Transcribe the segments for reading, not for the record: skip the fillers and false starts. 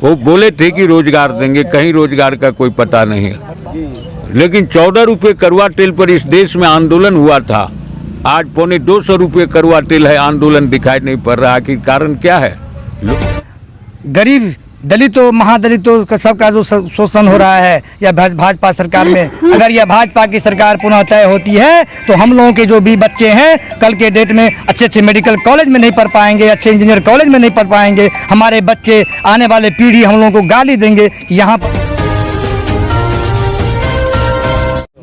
वो बोले थे कि रोजगार देंगे, कहीं रोजगार का कोई पता नहीं है। लेकिन 14 रुपये कड़वा तेल पर इस देश में आंदोलन हुआ था, आज 250 रुपये कड़वा तेल है, आंदोलन दिखाई नहीं पड़ रहा। आखिर कारण क्या है? गरीब दलितों महादलितों का सबका जो शोषण हो रहा है या भाजपा सरकार में, अगर यह भाजपा की सरकार पुनः तय होती है तो हम लोगों के जो भी बच्चे हैं कल के डेट में अच्छे मेडिकल कॉलेज में नहीं पढ़ पाएंगे, अच्छे इंजीनियर कॉलेज में नहीं पढ़ पाएंगे। हमारे बच्चे आने वाले पीढ़ी हम लोगों को गाली देंगे कि यहाँ पर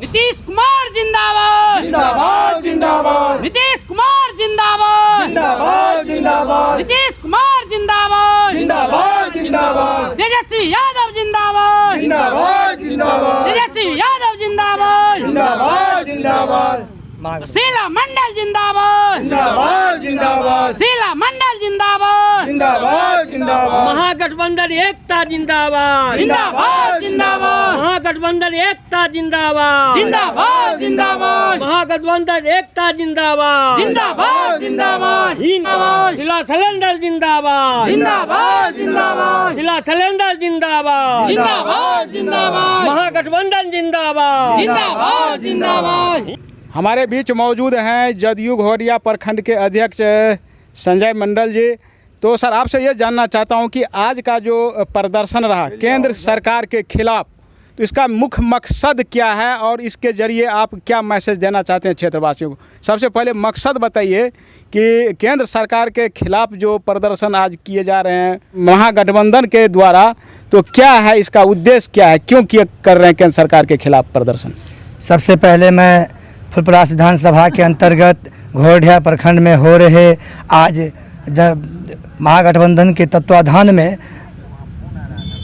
नीतीश कुमार जिंदाबाद जिंदाबाद जिंदाबाद, नीतीश कुमार जिंदाबाद जिंदाबाद जिंदाबाद, नीतीश कुमार जिंदाबाद जिंदाबाद जिंदाबाद, तेजस्वी यादव जिंदाबाद जिंदाबाद जिंदाबाद, तेजस्वी यादव जिंदाबाद जिंदाबाद जिंदाबाद, शीला मंडल जिंदाबाद जिंदाबाद जिंदाबाद, शीला मंडल जिंदाबाद जिंदाबाद जिंदाबाद, महागठबंधन एकता जिंदाबाद जिंदाबाद जिंदाबाद महागठबंधन एकता जिंदाबाद जिंदाबाद जिंदाबाद महागठबंधन एकता जिंदाबाद जिंदाबाद जिंदाबाद शिला सिलेंडर जिंदाबाद जिंदाबाद जिंदाबाद शिला सिलेंडर जिंदाबाद जिंदाबाद जिंदाबाद महागठबंधन जिंदाबाद जिंदाबाद जिंदाबाद। हमारे बीच मौजूद हैं जदयू घोरिया प्रखंड के अध्यक्ष संजय मंडल जी। तो सर आपसे ये जानना चाहता हूँ कि आज का जो प्रदर्शन रहा केंद्र सरकार के खिलाफ, तो इसका मुख्य मकसद क्या है और इसके ज़रिए आप क्या मैसेज देना चाहते हैं क्षेत्रवासियों को? सबसे पहले मकसद बताइए कि केंद्र सरकार के खिलाफ जो प्रदर्शन आज किए जा रहे हैं महागठबंधन के द्वारा, तो क्या है इसका उद्देश्य, क्या है, क्यों कर रहे हैं केंद्र सरकार के खिलाफ प्रदर्शन? सबसे पहले मैं फुलपरास विधानसभा के अंतर्गत घोरडिया प्रखंड में हो रहे आज जब महागठबंधन के तत्वाधान में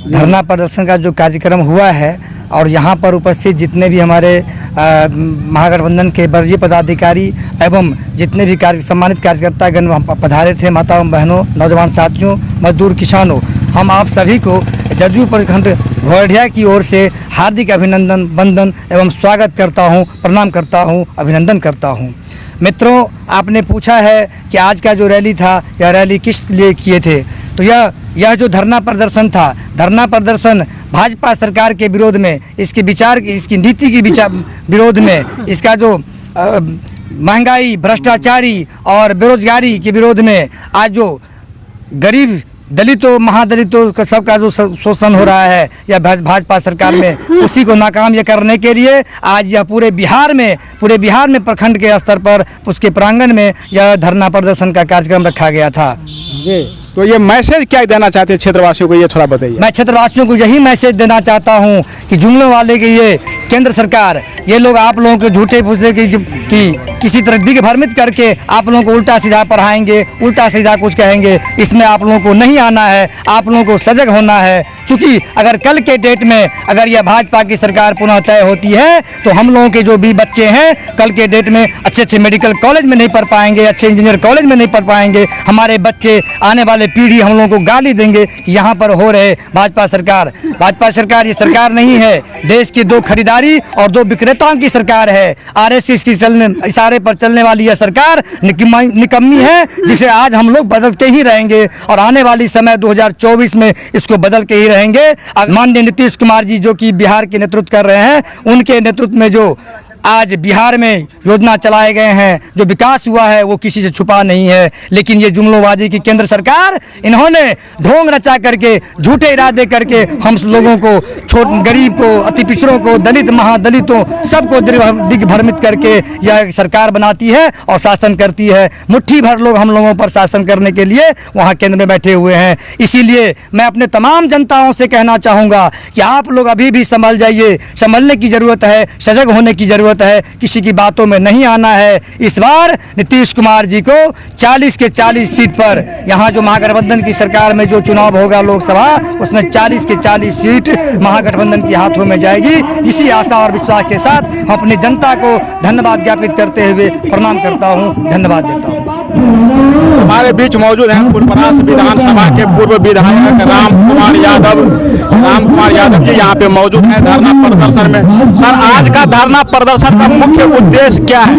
धरना प्रदर्शन का जो कार्यक्रम हुआ है और यहाँ पर उपस्थित जितने भी हमारे महागठबंधन के वरीय पदाधिकारी एवं जितने भी सम्मानित कार्यकर्तागण पधारे थे, माताओं बहनों नौजवान साथियों मजदूर किसानों, हम आप सभी को जदयू प्रखंड घोरडिया की ओर से हार्दिक अभिनंदन वंदन एवं स्वागत करता हूं, प्रणाम करता हूं, अभिनंदन करता हूं। मित्रों, आपने पूछा है कि आज का जो रैली था यह रैली किस लिए किए थे, तो यह जो धरना प्रदर्शन था, धरना प्रदर्शन भाजपा सरकार के विरोध में, इसकी नीति की विरोध में, इसका जो महंगाई भ्रष्टाचारी और बेरोजगारी के विरोध में आज जो गरीब दलितों महादलितों का सबका जो शोषण हो रहा है या भाजपा सरकार में, उसी को नाकाम ये करने के लिए आज यह पूरे बिहार में प्रखंड के स्तर पर उसके प्रांगण में यह धरना प्रदर्शन का कार्यक्रम रखा गया था। जी, तो ये मैसेज क्या देना चाहते हैं क्षेत्रवासियों को, ये थोड़ा बताइए। मैं क्षेत्रवासियों को यही मैसेज देना चाहता हूँ कि जुमलों वाले के ये केंद्र सरकार, ये लोग आप लोगों के झूठे फूसे कि किसी तरह दिग्भ्रमित करके आप लोगों को उल्टा सीधा पढ़ाएंगे, उल्टा सीधा कुछ कहेंगे, इसमें आप लोगों को नहीं आना है, आप लोगों को सजग होना है। क्योंकि अगर कल के डेट में अगर यह भाजपा की सरकार पुनः तय होती है तो हम लोगों के जो भी बच्चे हैं कल के डेट में अच्छे मेडिकल कॉलेज में नहीं पढ़ पाएंगे, अच्छे इंजीनियर कॉलेज में नहीं पढ़ पाएंगे। हमारे बच्चे आने वाले पीढ़ी हम लोगों को गाली देंगे कि यहाँ पर हो रहे भाजपा सरकार ये सरकार नहीं है, देश की 2 खरीदारी और 2 विक्रेताओं की सरकार है। RSS की इशारे पर चलने वाली यह सरकार निकम्मी है, जिसे आज हम लोग बदलते ही रहेंगे और आने वाली समय 2024 में इसको बदल के ही रहेंगे। माननीय नीतीश कुमार जी जो कि बिहार के नेतृत्व कर रहे हैं, उनके नेतृत्व में जो आज बिहार में योजना चलाए गए हैं, जो विकास हुआ है वो किसी से छुपा नहीं है। लेकिन ये जुमलोबाजी की केंद्र सरकार, इन्होंने ढोंग रचा करके झूठे इरादे करके हम लोगों को, गरीब को, अति पिछड़ों को, दलित महादलितों सबको दिग्भ्रमित करके यह सरकार बनाती है और शासन करती है। मुट्ठी भर लोग हम लोगों पर शासन करने के लिए वहाँ केंद्र में बैठे हुए हैं। इसीलिए मैं अपने तमाम जनताओं से कहना चाहूँगा कि आप लोग अभी भी संभल जाइए, संभलने की ज़रूरत है, सजग होने की ज़रूरत है, किसी की बातों में नहीं आना है। इस बार नीतीश कुमार जी को 40 के 40 सीट पर, यहाँ जो महागठबंधन की सरकार में जो चुनाव होगा लोकसभा, उसमें 40 के 40 सीट महागठबंधन के हाथों में जाएगी। इसी आशा और विश्वास के साथ हम अपनी जनता को धन्यवाद ज्ञापित करते हुए प्रणाम करता हूँ, धन्यवाद देता हूँ। हमारे बीच मौजूद हैं फुलपरास विधानसभा के पूर्व विधायक राम कुमार यादव जी यहाँ पे मौजूद हैं धरना प्रदर्शन में। सर, आज का धरना प्रदर्शन का मुख्य उद्देश्य क्या है?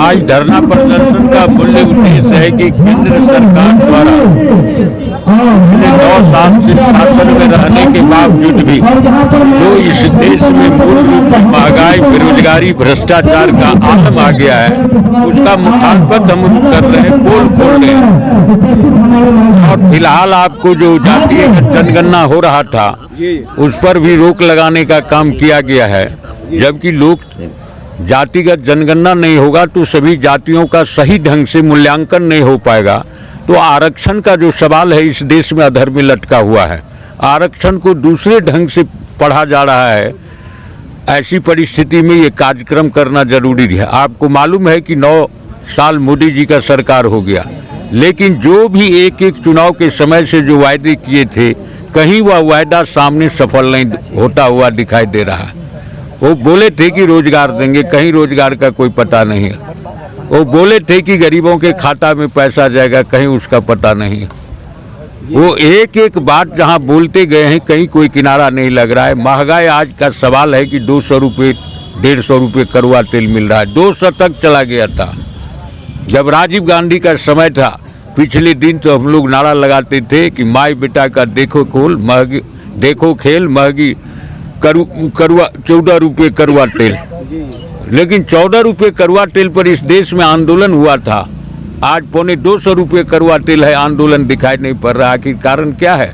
आज धरना प्रदर्शन का मूल्य उद्देश्य है कि केंद्र सरकार द्वारा पिछले 9 साल से शासन में रहने के बावजूद भी जो इस देश में मूल रूप से महंगाई, बेरोजगारी, भ्रष्टाचार का आलम आ गया है, उसका मुखालफत हम कर रहे हैं, पोल खोल रहे हैं। और फिलहाल आपको जो जातीय जनगणना हो रहा था उस पर भी रोक लगाने का काम किया गया है। जबकि लोग जातिगत जनगणना नहीं होगा तो सभी जातियों का सही ढंग से मूल्यांकन नहीं हो पाएगा। तो आरक्षण का जो सवाल है इस देश में अधर में लटका हुआ है। आरक्षण को दूसरे ढंग से पढ़ा जा रहा है। ऐसी परिस्थिति में ये कार्यक्रम करना जरूरी है। आपको मालूम है कि 9 साल मोदी जी का सरकार हो गया, लेकिन जो भी एक एक चुनाव के समय से जो वायदे किए थे, कहीं वह वायदा सामने सफल नहीं होता हुआ दिखाई दे रहा है। वो बोले थे कि रोजगार देंगे, कहीं रोजगार का कोई पता नहीं है। वो बोले थे कि गरीबों के खाता में पैसा जाएगा, कहीं उसका पता नहीं है। वो एक एक बात जहां बोलते गए हैं, कहीं कोई किनारा नहीं लग रहा है। महंगाई आज का सवाल है कि 200 रुपये 150 रुपये कड़वा तेल मिल रहा है। 200 तक चला गया था जब राजीव गांधी का समय था। पिछले दिन तो हम लोग नारा लगाते थे कि माई बेटा का देखो खेल महंगी कड़वा 14 रुपये कड़वा तेल। लेकिन 14 रुपये कड़वा तेल पर इस देश में आंदोलन हुआ था। आज 250 रुपये कड़वा तेल है, आंदोलन दिखाई नहीं पड़ रहा। आखिर कारण क्या है?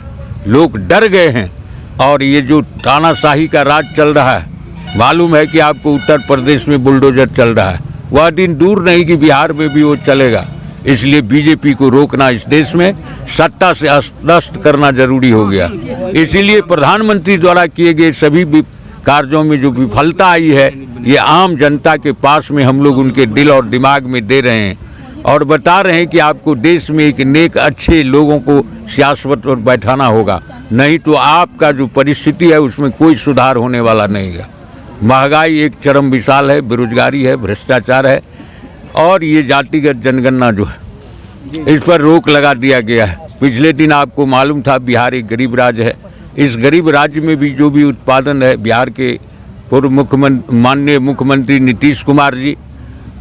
लोग डर गए हैं। और ये जो तानाशाही का राज चल रहा है, मालूम है कि आपको उत्तर प्रदेश में बुलडोजर चल रहा है। वह दिन दूर नहीं कि बिहार में भी वो चलेगा। इसलिए बीजेपी को रोकना, इस देश में सत्ता से अस्पष्ट करना जरूरी हो गया। इसीलिए प्रधानमंत्री द्वारा किए गए सभी कार्यों में जो विफलता आई है, ये आम जनता के पास में हम लोग उनके दिल और दिमाग में दे रहे हैं और बता रहे हैं कि आपको देश में एक नेक अच्छे लोगों को सियासत पर बैठाना होगा, नहीं तो आपका जो परिस्थिति है उसमें कोई सुधार होने वाला नहीं है। महंगाई एक चरम विशाल है, बेरोजगारी है, भ्रष्टाचार है और ये जातिगत जनगणना जो है इस पर रोक लगा दिया गया है। पिछले दिन आपको मालूम था बिहार एक गरीब राज्य है। इस गरीब राज्य में भी जो भी उत्पादन है, बिहार के पूर्व माननीय मुख्यमंत्री नीतीश कुमार जी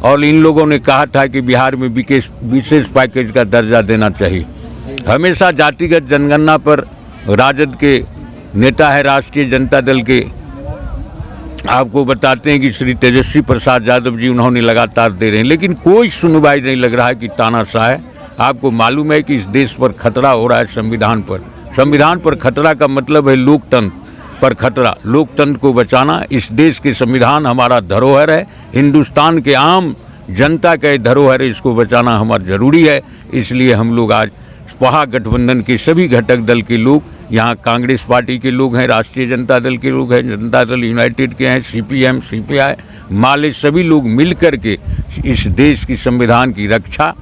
और इन लोगों ने कहा था कि बिहार में विशेष पैकेज का दर्जा देना चाहिए। हमेशा जातिगत जनगणना पर राजद के नेता है, राष्ट्रीय जनता दल के, आपको बताते हैं कि श्री तेजस्वी प्रसाद यादव जी उन्होंने लगातार दे रहे हैं, लेकिन कोई सुनवाई नहीं लग रहा है कि तानाशाह है। आपको मालूम है कि इस देश पर खतरा हो रहा है संविधान पर। संविधान पर खतरा का मतलब है लोकतंत्र पर खतरा। लोकतंत्र को बचाना, इस देश के संविधान हमारा धरोहर है, हिंदुस्तान के आम जनता का धरोहर है, इसको बचाना हमारा जरूरी है। इसलिए हम लोग आज महागठबंधन के सभी घटक दल के लोग, यहाँ कांग्रेस पार्टी के लोग हैं, राष्ट्रीय जनता दल के लोग हैं, जनता दल यूनाइटेड के हैं, CPM, CPI, माले, सभी लोग मिल कर के इस देश की संविधान की रक्षा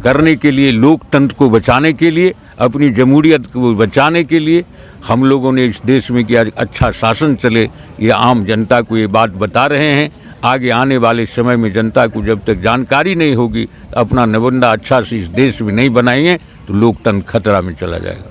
करने के लिए, लोकतंत्र को बचाने के लिए, अपनी जमहूरियत को बचाने के लिए हम लोगों ने इस देश में किया अच्छा शासन चले, ये आम जनता को ये बात बता रहे हैं। आगे आने वाले समय में जनता को जब तक जानकारी नहीं होगी, अपना निबंधा अच्छा से इस देश में नहीं बनाएंगे तो लोकतंत्र खतरा में चला जाएगा।